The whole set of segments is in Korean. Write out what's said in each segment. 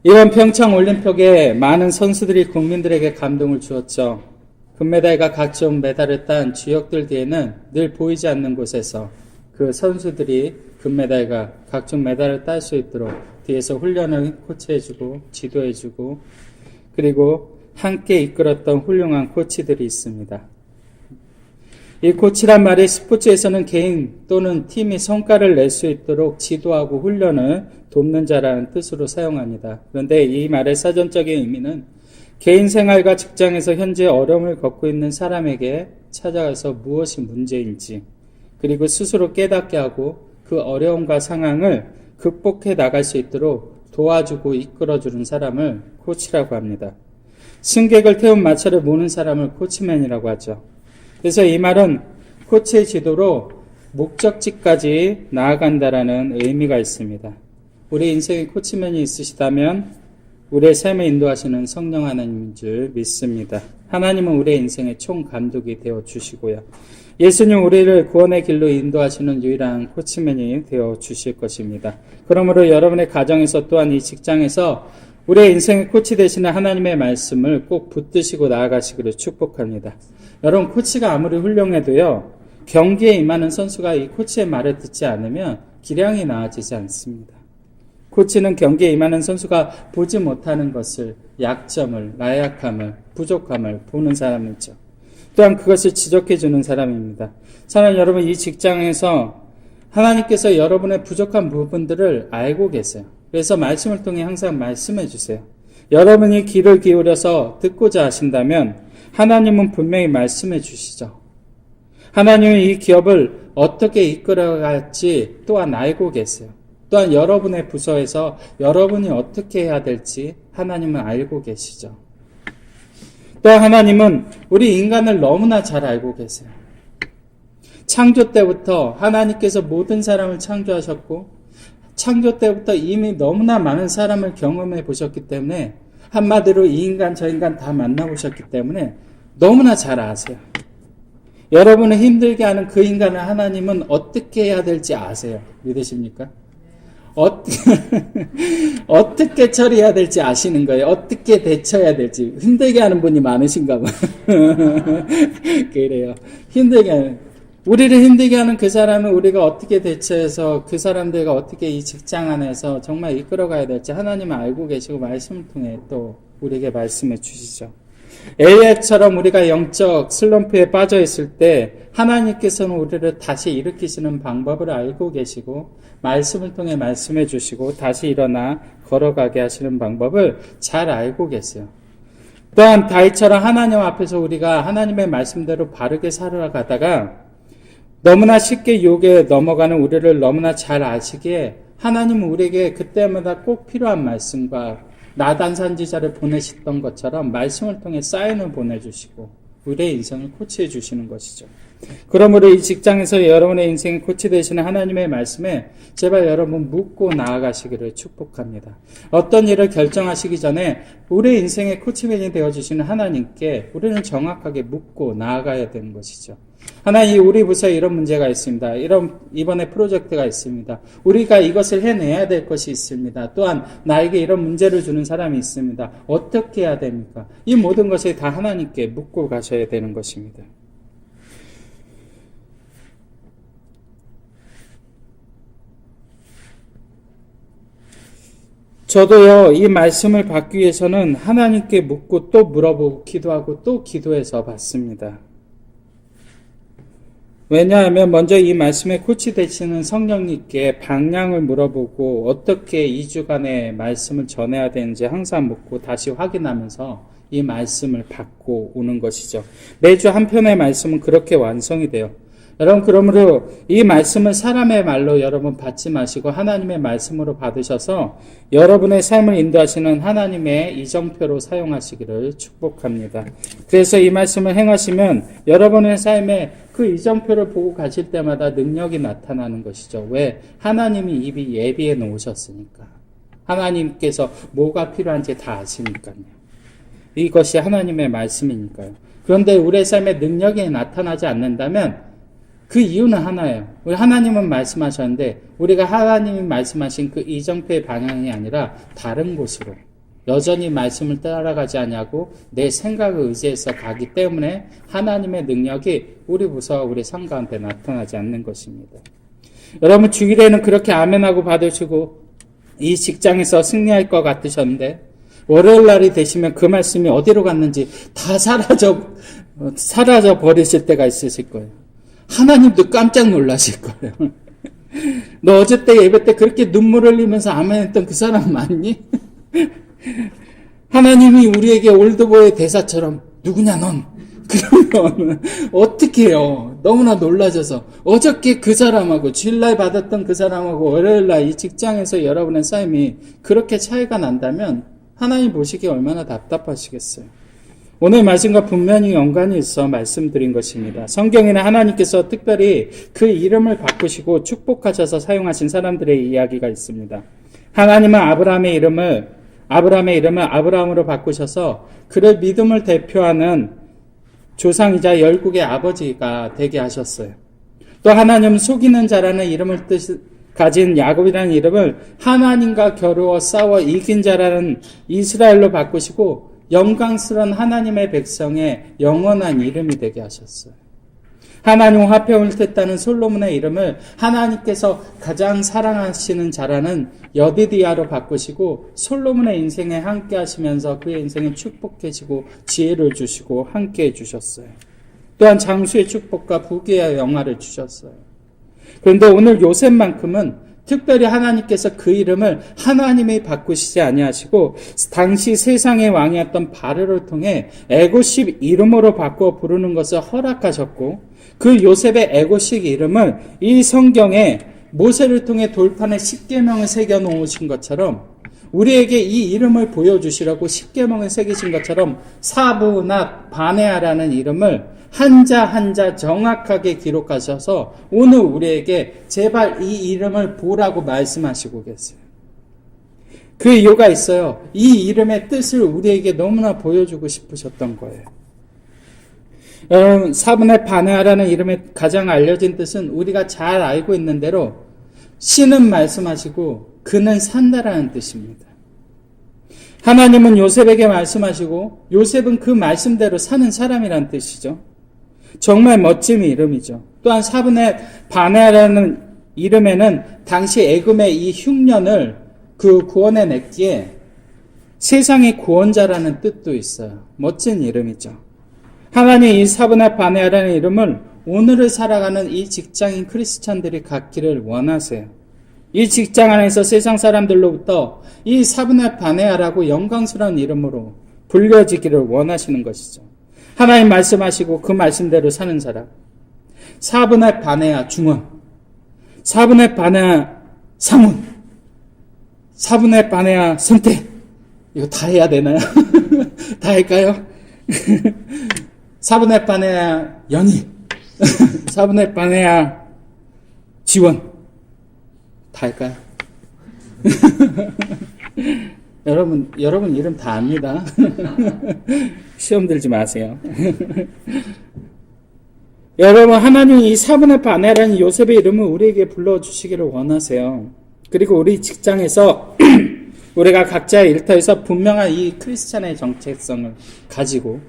이번 평창 올림픽에 많은 선수들이 국민들에게 감동을 주었죠. 금메달과 각종 메달을 딴 주역들 뒤에는 늘 보이지 않는 곳에서 그 선수들이 금메달과 각종 메달을 딸 수 있도록 뒤에서 훈련을 코치해주고 지도해주고 그리고 함께 이끌었던 훌륭한 코치들이 있습니다. 이 코치란 말이 스포츠에서는 개인 또는 팀이 성과를 낼 수 있도록 지도하고 훈련을 돕는 자라는 뜻으로 사용합니다. 그런데 이 말의 사전적인 의미는 개인 생활과 직장에서 현재 어려움을 겪고 있는 사람에게 찾아가서 무엇이 문제인지 그리고 스스로 깨닫게 하고 그 어려움과 상황을 극복해 나갈 수 있도록 도와주고 이끌어주는 사람을 코치라고 합니다. 승객을 태운 마차를 모는 사람을 코치맨이라고 하죠. 그래서 이 말은 코치의 지도로 목적지까지 나아간다라는 의미가 있습니다. 우리 인생에 코치맨이 있으시다면 우리의 삶을 인도하시는 성령 하나님인 줄 믿습니다. 하나님은 우리의 인생의 총감독이 되어주시고요. 예수님 우리를 구원의 길로 인도하시는 유일한 코치맨이 되어주실 것입니다. 그러므로 여러분의 가정에서 또한 이 직장에서 우리의 인생의 코치 되시는 하나님의 말씀을 꼭 붙드시고 나아가시기를 축복합니다. 여러분 코치가 아무리 훌륭해도요. 경기에 임하는 선수가 이 코치의 말을 듣지 않으면 기량이 나아지지 않습니다. 코치는 경기에 임하는 선수가 보지 못하는 것을, 약점을, 나약함을, 부족함을 보는 사람이죠. 또한 그것을 지적해 주는 사람입니다. 사랑하는 여러분, 이 직장에서 하나님께서 여러분의 부족한 부분들을 알고 계세요. 그래서 말씀을 통해 항상 말씀해 주세요. 여러분이 귀를 기울여서 듣고자 하신다면 하나님은 분명히 말씀해 주시죠. 하나님은 이 기업을 어떻게 이끌어갈지 또한 알고 계세요. 또한 여러분의 부서에서 여러분이 어떻게 해야 될지 하나님은 알고 계시죠. 또한 하나님은 우리 인간을 너무나 잘 알고 계세요. 창조 때부터 하나님께서 모든 사람을 창조하셨고 창조 때부터 이미 너무나 많은 사람을 경험해 보셨기 때문에 한마디로 이 인간 저 인간 다 만나보셨기 때문에 너무나 잘 아세요. 여러분을 힘들게 하는 그 인간을 하나님은 어떻게 해야 될지 아세요. 믿으십니까? 어떻게 처리해야 될지 아시는 거예요. 어떻게 대처해야 될지. 힘들게 하는 분이 많으신가 봐. 그래요. 우리를 힘들게 하는 그 사람은 우리가 어떻게 대처해서 그 사람들과 어떻게 이 직장 안에서 정말 이끌어가야 될지 하나님은 알고 계시고 말씀을 통해 또 우리에게 말씀해 주시죠. 엘리야처럼 우리가 영적 슬럼프에 빠져 있을 때 하나님께서는 우리를 다시 일으키시는 방법을 알고 계시고 말씀을 통해 말씀해 주시고 다시 일어나 걸어가게 하시는 방법을 잘 알고 계세요. 또한 다윗처럼 하나님 앞에서 우리가 하나님의 말씀대로 바르게 살아가다가 너무나 쉽게 유혹에 넘어가는 우리를 너무나 잘 아시기에 하나님은 우리에게 그때마다 꼭 필요한 말씀과 나단 선지자를 보내셨던 것처럼 말씀을 통해 사인을 보내주시고 우리의 인생을 코치해 주시는 것이죠. 그러므로 이 직장에서 여러분의 인생의 코치 되시는 하나님의 말씀에 제발 여러분 묻고 나아가시기를 축복합니다. 어떤 일을 결정하시기 전에 우리의 인생의 코치맨이 되어주시는 하나님께 우리는 정확하게 묻고 나아가야 되는 것이죠. 하나님, 우리 부서에 이런 문제가 있습니다. 이번에 프로젝트가 있습니다. 우리가 이것을 해내야 될 것이 있습니다. 또한 나에게 이런 문제를 주는 사람이 있습니다. 어떻게 해야 됩니까? 이 모든 것을 다 하나님께 묻고 가셔야 되는 것입니다. 저도요, 이 말씀을 받기 위해서는 하나님께 묻고 또 물어보고 기도하고 또 기도해서 받습니다. 왜냐하면 먼저 이 말씀에 코치 되시는 성령님께 방향을 물어보고 어떻게 2주간의 말씀을 전해야 되는지 항상 묻고 다시 확인하면서 이 말씀을 받고 오는 것이죠. 매주 한 편의 말씀은 그렇게 완성이 돼요. 여러분, 그러므로 이 말씀을 사람의 말로 여러분 받지 마시고 하나님의 말씀으로 받으셔서 여러분의 삶을 인도하시는 하나님의 이정표로 사용하시기를 축복합니다. 그래서 이 말씀을 행하시면 여러분의 삶에 그 이정표를 보고 가실 때마다 능력이 나타나는 것이죠. 왜? 하나님이 이미 예비해 놓으셨으니까. 하나님께서 뭐가 필요한지 다 아시니까요. 이것이 하나님의 말씀이니까요. 그런데 우리의 삶에 능력이 나타나지 않는다면 그 이유는 하나예요. 우리 하나님은 말씀하셨는데 우리가 하나님이 말씀하신 그 이정표의 방향이 아니라 다른 곳으로 여전히 말씀을 따라가지 않냐고 내 생각을 의지해서 가기 때문에 하나님의 능력이 우리 부서와 우리 삶 가운데 나타나지 않는 것입니다. 여러분 주일에는 그렇게 아멘하고 받으시고 이 직장에서 승리할 것 같으셨는데 월요일 날이 되시면 그 말씀이 어디로 갔는지 다 사라져 버리실 때가 있으실 거예요. 하나님도 깜짝 놀라실 거예요. 너 어제 때 예배 때 그렇게 눈물 흘리면서 아멘했던 그 사람 맞니? 하나님이 우리에게 올드보이의 대사처럼 누구냐 넌? 그러면 어떻게 해요? 너무나 놀라셔서 어저께 그 사람하고 주일날 받았던 그 사람하고 월요일날 이 직장에서 여러분의 삶이 그렇게 차이가 난다면 하나님 보시기에 얼마나 답답하시겠어요. 오늘 말씀과 분명히 연관이 있어 말씀드린 것입니다. 성경에는 하나님께서 특별히 그 이름을 바꾸시고 축복하셔서 사용하신 사람들의 이야기가 있습니다. 하나님은 아브라함의 이름을 아브라함으로 바꾸셔서 그를 믿음을 대표하는 조상이자 열국의 아버지가 되게 하셨어요. 또 하나님은 속이는 자라는 이름을 가진 야곱이라는 이름을 하나님과 겨루어 싸워 이긴 자라는 이스라엘로 바꾸시고 영광스러운 하나님의 백성의 영원한 이름이 되게 하셨어요. 하나님 화평을 뜻하는 솔로몬의 이름을 하나님께서 가장 사랑하시는 자라는 여디디아로 바꾸시고 솔로몬의 인생에 함께 하시면서 그의 인생에 축복해주고 지혜를 주시고 함께 해주셨어요. 또한 장수의 축복과 부귀의 영화를 주셨어요. 그런데 오늘 요셉만큼은 특별히 하나님께서 그 이름을 하나님이 바꾸시지 아니하시고 당시 세상의 왕이었던 바르를 통해 에고식 이름으로 바꾸어 부르는 것을 허락하셨고 그 요셉의 에고식 이름을 이 성경에 모세를 통해 돌판에 십계명을 새겨 놓으신 것처럼 우리에게 이 이름을 보여주시라고 십계명을 새기신 것처럼 사브낫 바네아라는 이름을 한자 한자 정확하게 기록하셔서 오늘 우리에게 제발 이 이름을 보라고 말씀하시고 계세요. 그 이유가 있어요. 이 이름의 뜻을 우리에게 너무나 보여주고 싶으셨던 거예요. 여러분, 사브낫 바네아라는 이름의 가장 알려진 뜻은 우리가 잘 알고 있는 대로 신은 말씀하시고 그는 산다라는 뜻입니다. 하나님은 요셉에게 말씀하시고 요셉은 그 말씀대로 사는 사람이라는 뜻이죠. 정말 멋진 이름이죠. 또한 사브낫 바네아라는 이름에는 당시 애굽의 이 흉년을 그 구원해냈기에 세상의 구원자라는 뜻도 있어요. 멋진 이름이죠. 하나님 이 사브낫 바네아라는 이름을 오늘을 살아가는 이 직장인 크리스찬들이 갖기를 원하세요. 이 직장 안에서 세상 사람들로부터 이 사브낫 바네아라고 영광스러운 이름으로 불려지기를 원하시는 것이죠. 하나님 말씀하시고 그 말씀대로 사는 사람. 사브낫 바네아 중원, 사브낫 바네아 상훈, 사브낫 바네아 선택. 이거 다 해야 되나요? 다 할까요? 사브낫 바네아 연희, 사브낫 바네아 지원. 다 할까요? 여러분 이름 다 압니다. 시험 들지 마세요. 여러분, 하나님이 이 사브낫 바네아라는 요셉의 이름을 우리에게 불러주시기를 원하세요. 그리고 우리 직장에서 우리가 각자의 일터에서 분명한 이 크리스찬의 정체성을 가지고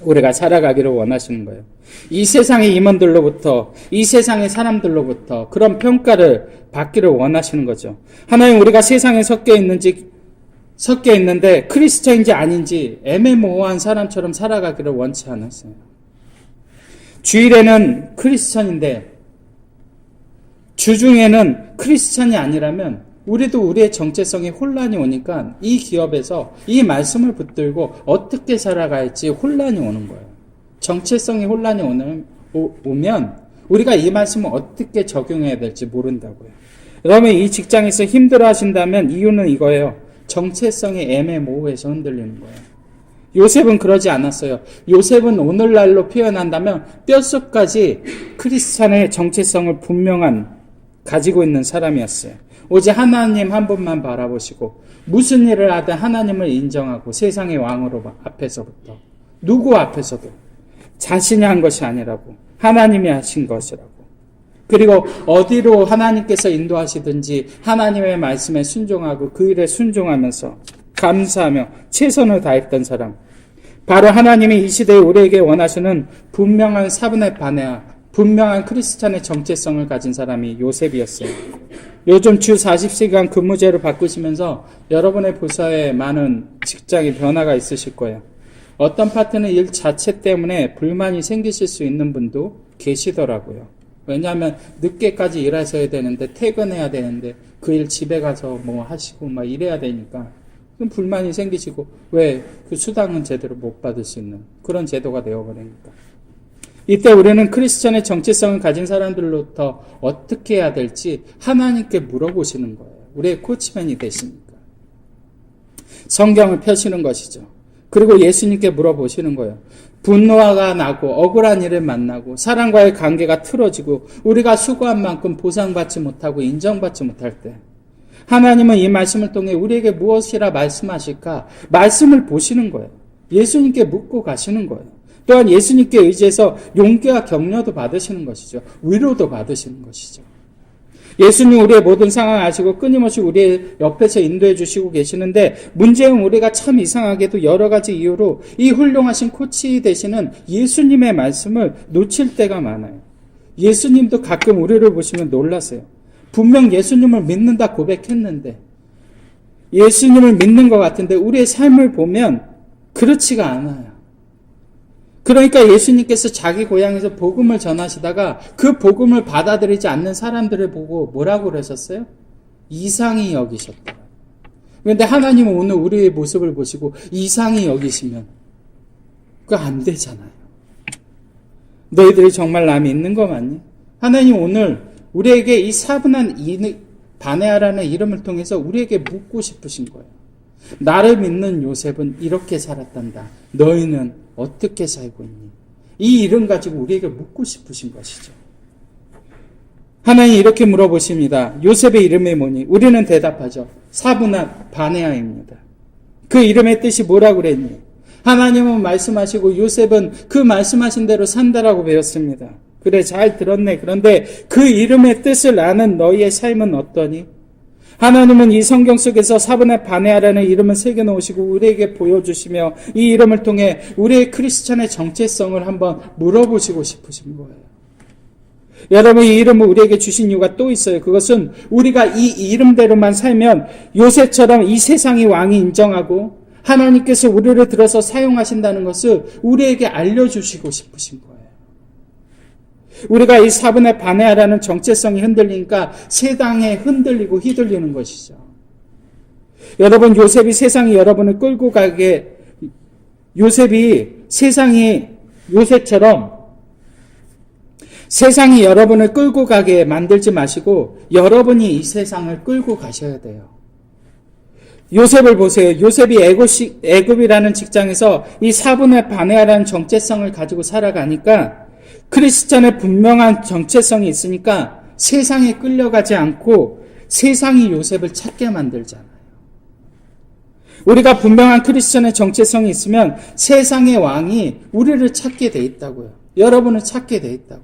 우리가 살아가기를 원하시는 거예요. 이 세상의 임원들로부터, 이 세상의 사람들로부터 그런 평가를 받기를 원하시는 거죠. 하나님, 우리가 세상에 섞여 있는데 크리스천인지 아닌지 애매모호한 사람처럼 살아가기를 원치 않았어요. 주일에는 크리스천인데 주중에는 크리스천이 아니라면 우리도 우리의 정체성에 혼란이 오니까 이 기업에서 이 말씀을 붙들고 어떻게 살아갈지 혼란이 오는 거예요. 정체성이 혼란이 오면 우리가 이 말씀을 어떻게 적용해야 될지 모른다고요. 여러분, 이 직장에서 힘들어 하신다면 이유는 이거예요. 정체성이 애매모호해서 흔들리는 거예요. 요셉은 그러지 않았어요. 요셉은 오늘날로 표현한다면 뼛속까지 크리스찬의 정체성을 가지고 있는 사람이었어요. 오직 하나님 한 분만 바라보시고 무슨 일을 하든 하나님을 인정하고 세상의 왕으로 앞에서부터 누구 앞에서도 자신이 한 것이 아니라고 하나님이 하신 것이라고, 그리고 어디로 하나님께서 인도하시든지 하나님의 말씀에 순종하고 그 일에 순종하면서 감사하며 최선을 다했던 사람. 바로 하나님이 이 시대에 우리에게 원하시는 분명한 사분의 반해와 분명한 크리스찬의 정체성을 가진 사람이 요셉이었어요. 요즘 주 40시간 근무제로 바꾸시면서 여러분의 부서에 많은 직장의 변화가 있으실 거예요. 어떤 파트는 일 자체 때문에 불만이 생기실 수 있는 분도 계시더라고요. 왜냐하면 늦게까지 일하셔야 되는데 퇴근해야 되는데 그 일 집에 가서 뭐 하시고 막 이래야 되니까 그럼 불만이 생기시고 왜 그 수당은 제대로 못 받을 수 있는 그런 제도가 되어버리니까. 이때 우리는 크리스천의 정체성을 가진 사람들로부터 어떻게 해야 될지 하나님께 물어보시는 거예요. 우리의 코치맨이 되시니까. 성경을 펴시는 것이죠. 그리고 예수님께 물어보시는 거예요. 분노가 나고 억울한 일을 만나고 사람과의 관계가 틀어지고 우리가 수고한 만큼 보상받지 못하고 인정받지 못할 때 하나님은 이 말씀을 통해 우리에게 무엇이라 말씀하실까? 말씀을 보시는 거예요. 예수님께 묻고 가시는 거예요. 또한 예수님께 의지해서 용기와 격려도 받으시는 것이죠. 위로도 받으시는 것이죠. 예수님 우리의 모든 상황을 아시고 끊임없이 우리의 옆에서 인도해 주시고 계시는데 문제는 우리가 참 이상하게도 여러 가지 이유로 이 훌륭하신 코치 되시는 예수님의 말씀을 놓칠 때가 많아요. 예수님도 가끔 우리를 보시면 놀라세요. 분명 예수님을 믿는다 고백했는데 예수님을 믿는 것 같은데 우리의 삶을 보면 그렇지가 않아요. 그러니까 예수님께서 자기 고향에서 복음을 전하시다가 그 복음을 받아들이지 않는 사람들을 보고 뭐라고 그러셨어요? 이상히 여기셨다. 그런데 하나님은 오늘 우리의 모습을 보시고 이상히 여기시면 그거 안 되잖아요. 너희들이 정말 남이 있는 거 맞니? 하나님 오늘 우리에게 이 사분한 바네아라는 이름을 통해서 우리에게 묻고 싶으신 거예요. 나를 믿는 요셉은 이렇게 살았단다. 너희는 어떻게 살고 있니? 이 이름 가지고 우리에게 묻고 싶으신 것이죠. 하나님 이렇게 물어보십니다. 요셉의 이름이 뭐니? 우리는 대답하죠. 사분한 바네아입니다. 그 이름의 뜻이 뭐라고 그랬니? 하나님은 말씀하시고 요셉은 그 말씀하신 대로 산다라고 배웠습니다. 그래 잘 들었네. 그런데 그 이름의 뜻을 아는 너희의 삶은 어떠니? 하나님은 이 성경 속에서 사분의 바네아라는 이름을 새겨놓으시고 우리에게 보여주시며 이 이름을 통해 우리의 크리스찬의 정체성을 한번 물어보시고 싶으신 거예요. 여러분 이 이름을 우리에게 주신 이유가 또 있어요. 그것은 우리가 이 이름대로만 살면 요셉처럼 이 세상의 왕이 인정하고 하나님께서 우리를 들어서 사용하신다는 것을 우리에게 알려주시고 싶으신 거예요. 우리가 이 사분의 바네아라는 정체성이 흔들리니까 세상에 흔들리고 휘둘리는 것이죠. 여러분 요셉이 세상이 여러분을 끌고 가게 요셉처럼 세상이 여러분을 끌고 가게 만들지 마시고 여러분이 이 세상을 끌고 가셔야 돼요. 요셉을 보세요. 요셉이 애굽이라는 직장에서 이 사분의 바네아라는 정체성을 가지고 살아가니까 크리스찬의 분명한 정체성이 있으니까 세상에 끌려가지 않고 세상이 요셉을 찾게 만들잖아요. 우리가 분명한 크리스찬의 정체성이 있으면 세상의 왕이 우리를 찾게 돼 있다고요. 여러분을 찾게 돼 있다고.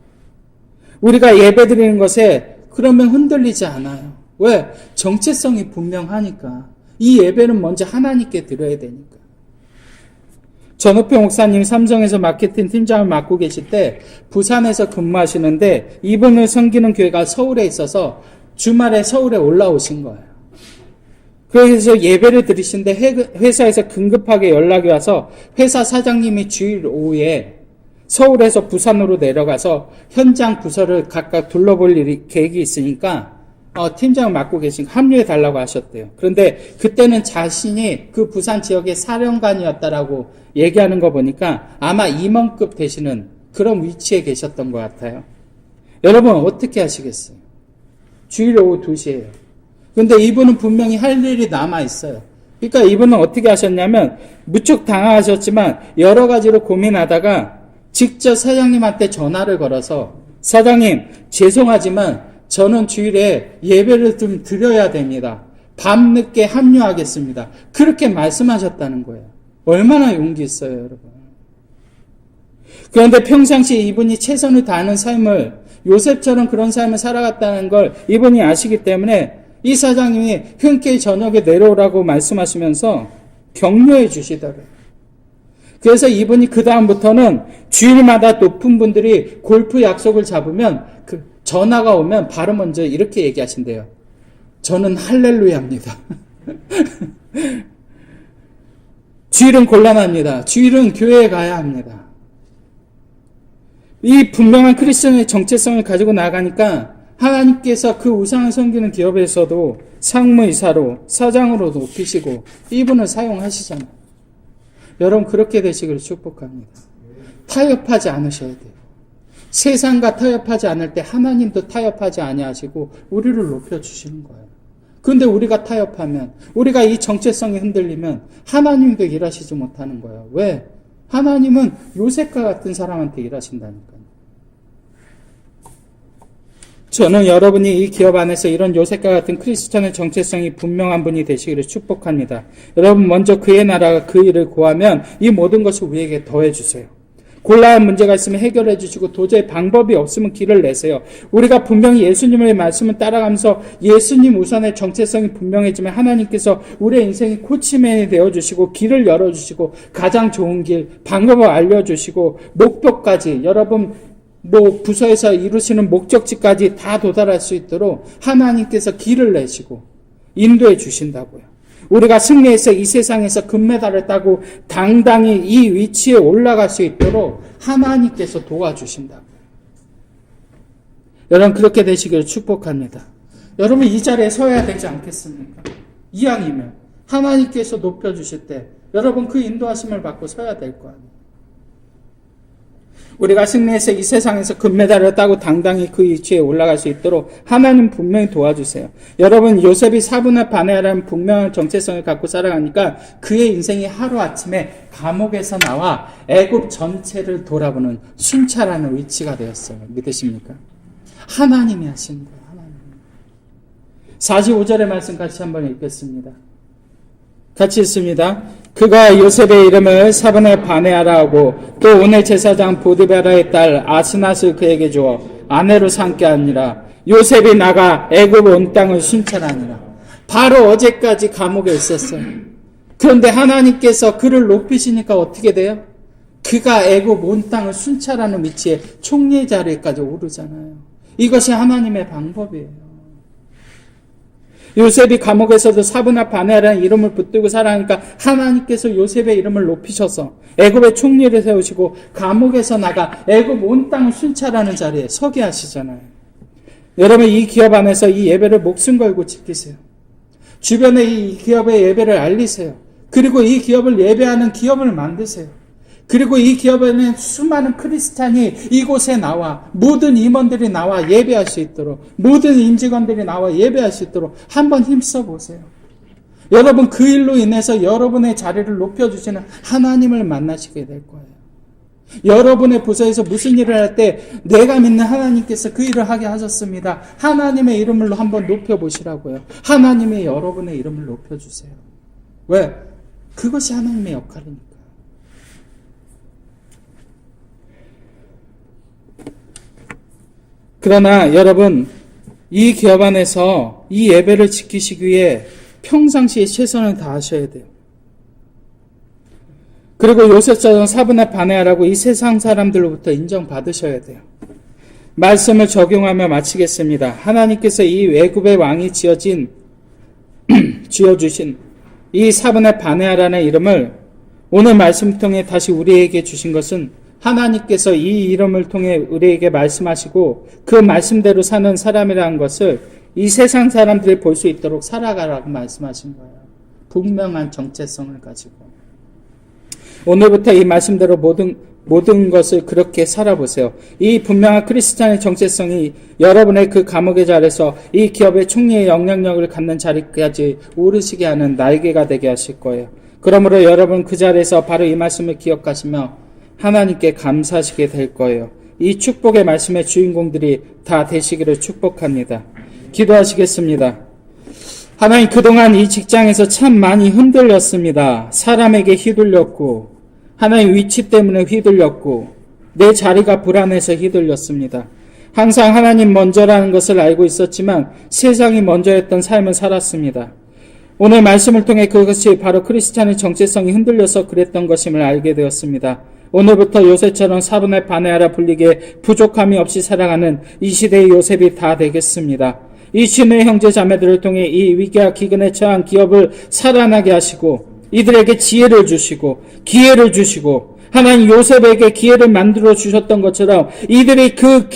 우리가 예배드리는 것에 그러면 흔들리지 않아요. 왜? 정체성이 분명하니까. 이 예배는 먼저 하나님께 드려야 되니까. 전우표 목사님 삼성에서 마케팅 팀장을 맡고 계실 때 부산에서 근무하시는데 이분을 섬기는 교회가 서울에 있어서 주말에 서울에 올라오신 거예요. 그래서 예배를 드리시는데 회사에서 긴급하게 연락이 와서 회사 사장님이 주일 오후에 서울에서 부산으로 내려가서 현장 부서를 각각 둘러볼 계획이 있으니까 팀장을 맡고 계시니까 합류해 달라고 하셨대요. 그런데 그때는 자신이 그 부산 지역의 사령관이었다라고 얘기하는 거 보니까 아마 임원급 되시는 그런 위치에 계셨던 것 같아요. 여러분 어떻게 하시겠어요? 주일 오후 2시예요. 그런데 이분은 분명히 할 일이 남아있어요. 그러니까 이분은 어떻게 하셨냐면 무척 당황하셨지만 여러 가지로 고민하다가 직접 사장님한테 전화를 걸어서 사장님 죄송하지만 저는 주일에 예배를 좀 드려야 됩니다. 밤늦게 합류하겠습니다. 그렇게 말씀하셨다는 거예요. 얼마나 용기 있어요, 여러분. 그런데 평상시에 이분이 최선을 다하는 삶을 요셉처럼 그런 삶을 살아갔다는 걸 이분이 아시기 때문에 이 사장님이 흔쾌히 저녁에 내려오라고 말씀하시면서 격려해 주시더래요. 그래서 이분이 그 다음부터는 주일마다 높은 분들이 골프 약속을 잡으면 그 전화가 오면 바로 먼저 이렇게 얘기하신대요. 저는 할렐루야입니다. 주일은 곤란합니다. 주일은 교회에 가야 합니다. 이 분명한 크리스천의 정체성을 가지고 나가니까 하나님께서 그 우상을 섬기는 기업에서도 상무이사로 사장으로 높이시고 이분을 사용하시잖아요. 여러분 그렇게 되시기를 축복합니다. 타협하지 않으셔야 돼요. 세상과 타협하지 않을 때 하나님도 타협하지 아니하시고 우리를 높여주시는 거예요. 그런데 우리가 타협하면, 우리가 이 정체성이 흔들리면 하나님도 일하시지 못하는 거예요. 왜? 하나님은 요셉과 같은 사람한테 일하신다니까요. 저는 여러분이 이 기업 안에서 이런 요셉과 같은 크리스천의 정체성이 분명한 분이 되시기를 축복합니다. 여러분 먼저 그의 나라가 그 일을 구하면 이 모든 것을 우리에게 더해주세요. 곤란한 문제가 있으면 해결해 주시고 도저히 방법이 없으면 길을 내세요. 우리가 분명히 예수님의 말씀을 따라가면서 예수님 우선의 정체성이 분명해지면 하나님께서 우리의 인생이 코치맨이 되어주시고 길을 열어주시고 가장 좋은 길, 방법을 알려주시고 목표까지 여러분 부서에서 이루시는 목적지까지 다 도달할 수 있도록 하나님께서 길을 내시고 인도해 주신다고요. 우리가 승리해서 이 세상에서 금메달을 따고 당당히 이 위치에 올라갈 수 있도록 하나님께서 도와주신다고요. 여러분 그렇게 되시기를 축복합니다. 여러분 이 자리에 서야 되지 않겠습니까? 이왕이면 하나님께서 높여주실 때 여러분 그 인도하심을 받고 서야 될 거 아니에요. 우리가 승리해서 이 세상에서 금메달을 따고 당당히 그 위치에 올라갈 수 있도록 하나님 분명히 도와주세요. 여러분 요셉이 사분의 반해라는 분명한 정체성을 갖고 살아가니까 그의 인생이 하루아침에 감옥에서 나와 애굽 전체를 돌아보는 순찰하는 위치가 되었어요. 믿으십니까? 하나님이 하신 거예요. 하나님. 45절의 말씀 같이 한번 읽겠습니다. 같이 읽습니다. 그가 요셉의 이름을 사분의 반해하라 하고 또 오늘 제사장 보디베라의 딸 아스낫을 그에게 주어 아내로 삼게 하니라. 요셉이 나가 애굽 온 땅을 순찰하니라. 바로 어제까지 감옥에 있었어요. 그런데 하나님께서 그를 높이시니까 어떻게 돼요? 그가 애굽 온 땅을 순찰하는 위치에 총리 자리까지 오르잖아요. 이것이 하나님의 방법이에요. 요셉이 감옥에서도 사분의 반해라는 이름을 붙들고 살아가니까 하나님께서 요셉의 이름을 높이셔서 애굽의 총리를 세우시고 감옥에서 나가 애굽 온 땅을 순찰하는 자리에 서게 하시잖아요. 여러분 이 기업 안에서 이 예배를 목숨 걸고 지키세요. 주변에 이 기업의 예배를 알리세요. 그리고 이 기업을 예배하는 기업을 만드세요. 그리고 이 기업에는 수많은 크리스찬이 이곳에 나와 모든 임원들이 나와 예배할 수 있도록 모든 임직원들이 나와 예배할 수 있도록 한번 힘써 보세요. 여러분 그 일로 인해서 여러분의 자리를 높여주시는 하나님을 만나시게 될 거예요. 여러분의 부서에서 무슨 일을 할 때 내가 믿는 하나님께서 그 일을 하게 하셨습니다. 하나님의 이름으로 한번 높여보시라고요. 하나님의 여러분의 이름을 높여주세요. 왜? 그것이 하나님의 역할이니까. 그러나 여러분 이 기업 안에서 이 예배를 지키시기 위해 평상시에 최선을 다하셔야 돼요. 그리고 요셉처럼 사분의 반해하라고 이 세상 사람들로부터 인정받으셔야 돼요. 말씀을 적용하며 마치겠습니다. 하나님께서 이 애굽의 왕이 지어주신 이 사분의 반해하라는 이름을 오늘 말씀 통해 다시 우리에게 주신 것은 하나님께서 이 이름을 통해 우리에게 말씀하시고 그 말씀대로 사는 사람이라는 것을 이 세상 사람들이 볼 수 있도록 살아가라고 말씀하신 거예요. 분명한 정체성을 가지고. 오늘부터 이 말씀대로 모든 것을 그렇게 살아보세요. 이 분명한 크리스찬의 정체성이 여러분의 그 감옥의 자리에서 이 기업의 총리의 영향력을 갖는 자리까지 오르시게 하는 날개가 되게 하실 거예요. 그러므로 여러분 그 자리에서 바로 이 말씀을 기억하시며 하나님께 감사하시게 될 거예요. 이 축복의 말씀의 주인공들이 다 되시기를 축복합니다. 기도하시겠습니다. 하나님 그동안 이 직장에서 참 많이 흔들렸습니다. 사람에게 휘둘렸고 하나님 위치 때문에 휘둘렸고 내 자리가 불안해서 휘둘렸습니다. 항상 하나님 먼저라는 것을 알고 있었지만 세상이 먼저였던 삶을 살았습니다. 오늘 말씀을 통해 그것이 바로 크리스찬의 정체성이 흔들려서 그랬던 것임을 알게 되었습니다. 오늘부터 요셉처럼 사분의 반에하라 불리게 부족함이 없이 살아가는 이 시대의 요셉이 다 되겠습니다. 이 신의 형제 자매들을 통해 이 위기와 기근에 처한 기업을 살아나게 하시고 이들에게 지혜를 주시고 기회를 주시고 하나님 요셉에게 기회를 만들어 주셨던 것처럼 이들이 그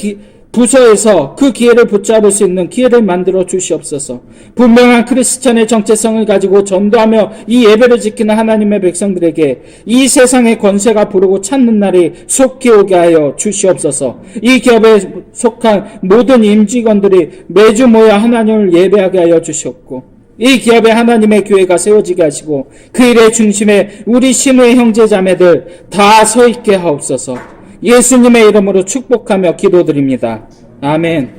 부서에서 그 기회를 붙잡을 수 있는 기회를 만들어 주시옵소서. 분명한 크리스찬의 정체성을 가지고 전도하며 이 예배를 지키는 하나님의 백성들에게 이 세상의 권세가 부르고 찾는 날이 속히 오게 하여 주시옵소서. 이 기업에 속한 모든 임직원들이 매주 모여 하나님을 예배하게 하여 주시옵고 이 기업에 하나님의 교회가 세워지게 하시고 그 일의 중심에 우리 신의 형제 자매들 다 서 있게 하옵소서. 예수님의 이름으로 축복하며 기도드립니다. 아멘.